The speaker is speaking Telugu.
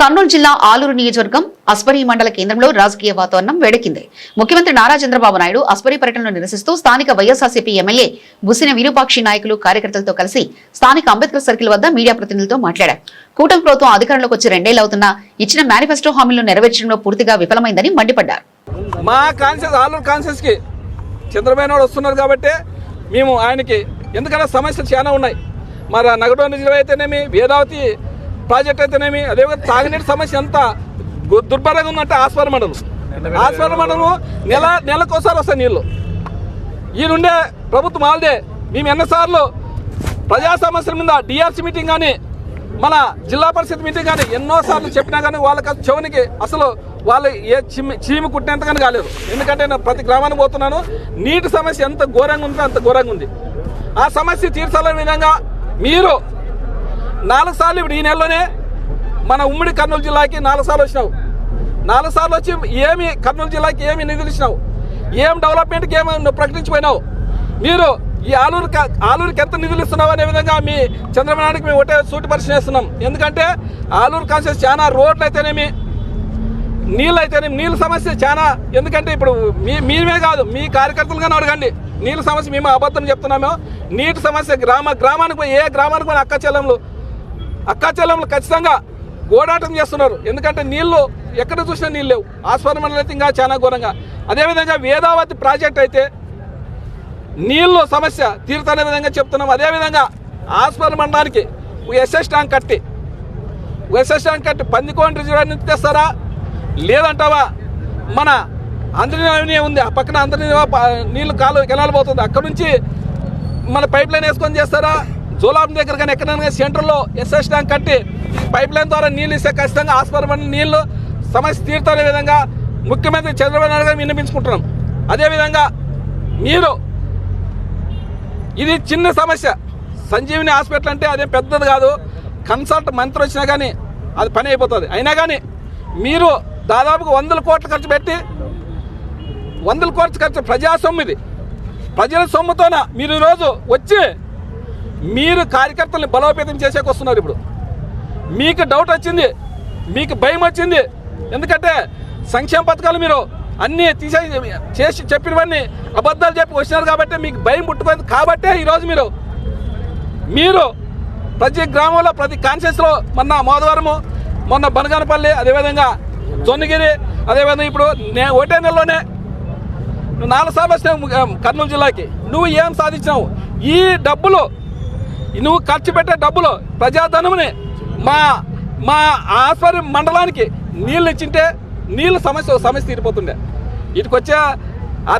కర్నూలు జిల్లా ఆలూరు నియోజకవర్గం అస్పరి మండల కేంద్రంలో రాజకీయ వాతావరణం వేడెక్కింది. ముఖ్యమంత్రి నారా చంద్రబాబు నాయుడు అస్పరి పర్యటనలో నిరసిస్తూ స్థానిక వైఎస్ఆర్సీపీ ఎమ్మెల్యే బుసిన విరూపాక్షి నాయకులు కార్యకర్తలతో కలిసి స్థానిక అంబేద్కర్ సర్కిల్ వద్ద మీడియా ప్రతినిధులతో మాట్లాడారు. కూటమి ప్రభుత్వం అధికారంలోకి వచ్చి 2 ఏళ్లు అవుతున్నా ఇచ్చిన మేనిఫెస్టో హామీలను నెరవేర్చడంలో పూర్తిగా విఫలమైందని మండిపడ్డారు. మా కాన్షియస్ ఆలూరు కాన్షియస్ కి చంద్రబాబు నాయుడు వస్తున్నారు కాబట్టి మేము ఆయనకి ఎందుకంటే సమస్యలు చాలా ఉన్నాయి. మరి నగడం నిజం అయితేనేమి, వేదావతి ప్రాజెక్ట్ అయితేనేమి, అదేవిధంగా తాగునీటి సమస్య ఎంత దుర్భరంగా ఉందంటే ఆస్పరి మండలం నెలకోసారి వస్తాయి నీళ్ళు. ఈ నుండే ప్రభుత్వం ఆల్దే మేము ఎన్నోసార్లు ప్రజా సమస్యల మీద డిఆర్సీ మీటింగ్ కానీ మన జిల్లా పరిషత్ మీటింగ్ కానీ ఎన్నోసార్లు చెప్పినా కానీ వాళ్ళకి చెవునికి అసలు వాళ్ళు ఏ చీమి కుట్టినంతగానే కాలేదు. ఎందుకంటే నేను ప్రతి గ్రామానికి పోతున్నాను. నీటి సమస్య ఎంత ఘోరంగా ఉందో అంత ఘోరంగా ఉంది. ఆ సమస్య తీర్చాలనే విధంగా మీరు 4 సార్లు ఇప్పుడు ఈ నెలలోనే మన ఉమ్మడి కర్నూలు జిల్లాకి 4 సార్లు వచ్చినావు. 4 సార్లు వచ్చి ఏమి కర్నూలు జిల్లాకి ఏమి నిధులు ఇచ్చినావు, ఏం డెవలప్మెంట్కి ఏమి నువ్వు ప్రకటించిపోయినావు. మీరు ఈ ఆలూరుకి ఎంత నిధులు ఇస్తున్నావు అనే విధంగా మీ చంద్రబాబు నాయుడుకి మేము ఒకటే సూటి పరిశీలన చేస్తున్నాం. ఎందుకంటే ఆలూరు కాన్షియస్ చాలా రోడ్లు అయితేనేమి, నీళ్ళు అయితేనేమి, నీళ్ళ సమస్య చాలా. ఎందుకంటే ఇప్పుడు మీరే కాదు, మీ కార్యకర్తలుగానే అడగండి. నీళ్ళ సమస్య మేము అబద్ధం చెప్తున్నాము. నీటి సమస్య గ్రామానికి పోయి ఏ గ్రామానికి పోయి అక్క చెల్లెములు ఖచ్చితంగా గోడాటం చేస్తున్నారు. ఎందుకంటే నీళ్లు ఎక్కడ చూసినా నీళ్ళు లేవు. ఆస్పరి మండలం అయితే ఇంకా చాలా ఘోరంగా. అదేవిధంగా వేదావతి ప్రాజెక్ట్ అయితే నీళ్ళు సమస్య తీరుతనే విధంగా చెప్తున్నాం. అదేవిధంగా ఆస్పరి మండలానికి ఎస్ఎస్ ట్యాంక్ కట్టి పందికోండి రిజర్వాయర్ తెస్తారా లేదంటావా? మన అంతర్జాతీయ ఉంది, ఆ పక్కన నీళ్ళు కెనాలు పోతుంది, అక్కడ నుంచి మన పైప్ లైన్ వేసుకొని చేస్తారా? జోలాబ్ దగ్గర కానీ ఎక్కడైనా సెంటర్లో ఎస్ఎస్ ట్యాంక్ కట్టి పైప్ లైన్ ద్వారా నీళ్ళు ఇస్తే ఖచ్చితంగా ఆస్పరి మండలం నీళ్ళు సమస్య తీరుతనే విధంగా ముఖ్యమంత్రి చంద్రబాబు నాయుడు గారు విన్నపించుకుంటున్నాం. అదేవిధంగా మీరు ఇది చిన్న సమస్య, సంజీవిని హాస్పిటల్ అంటే అదేం పెద్దది కాదు. కన్సల్ట్ మంత్రి వచ్చినా కానీ అది పని అయిపోతుంది. అయినా కానీ మీరు దాదాపుగా 100 కోట్లు ఖర్చు పెట్టి 100 కోట్లు ఖర్చు ప్రజా సొమ్ము, ఇది ప్రజల సొమ్ముతోన మీరు ఈరోజు వచ్చి మీరు కార్యకర్తల్ని బలోపేతం చేసేకి వస్తున్నారు. ఇప్పుడు మీకు డౌట్ వచ్చింది, మీకు భయం వచ్చింది. ఎందుకంటే సంక్షేమ పథకాలు మీరు అన్నీ చేసి చెప్పినవన్నీ అబద్ధాలు చెప్పి వచ్చినారు కాబట్టి మీకు భయం పుట్టుకుంది. కాబట్టే ఈరోజు మీరు ప్రతి గ్రామంలో ప్రతి కాన్షియస్లో మొన్న మోదవరము, మొన్న బనగానపల్లి, అదేవిధంగా జొన్నగిరి, అదేవిధంగా ఇప్పుడు ఒకటే నెలలోనే 4 సార్లు వచ్చినావు కర్నూలు జిల్లాకి. నువ్వు ఏం సాధించినావు? ఈ డబ్బులు నువ్వు ఖర్చు పెట్టే డబ్బులు ప్రజాధనముని మా ఆస్పరి మండలానికి నీళ్ళు ఇచ్చింటే నీళ్ళ సమస్య తీరిపోతుండే. ఇటుకొచ్చే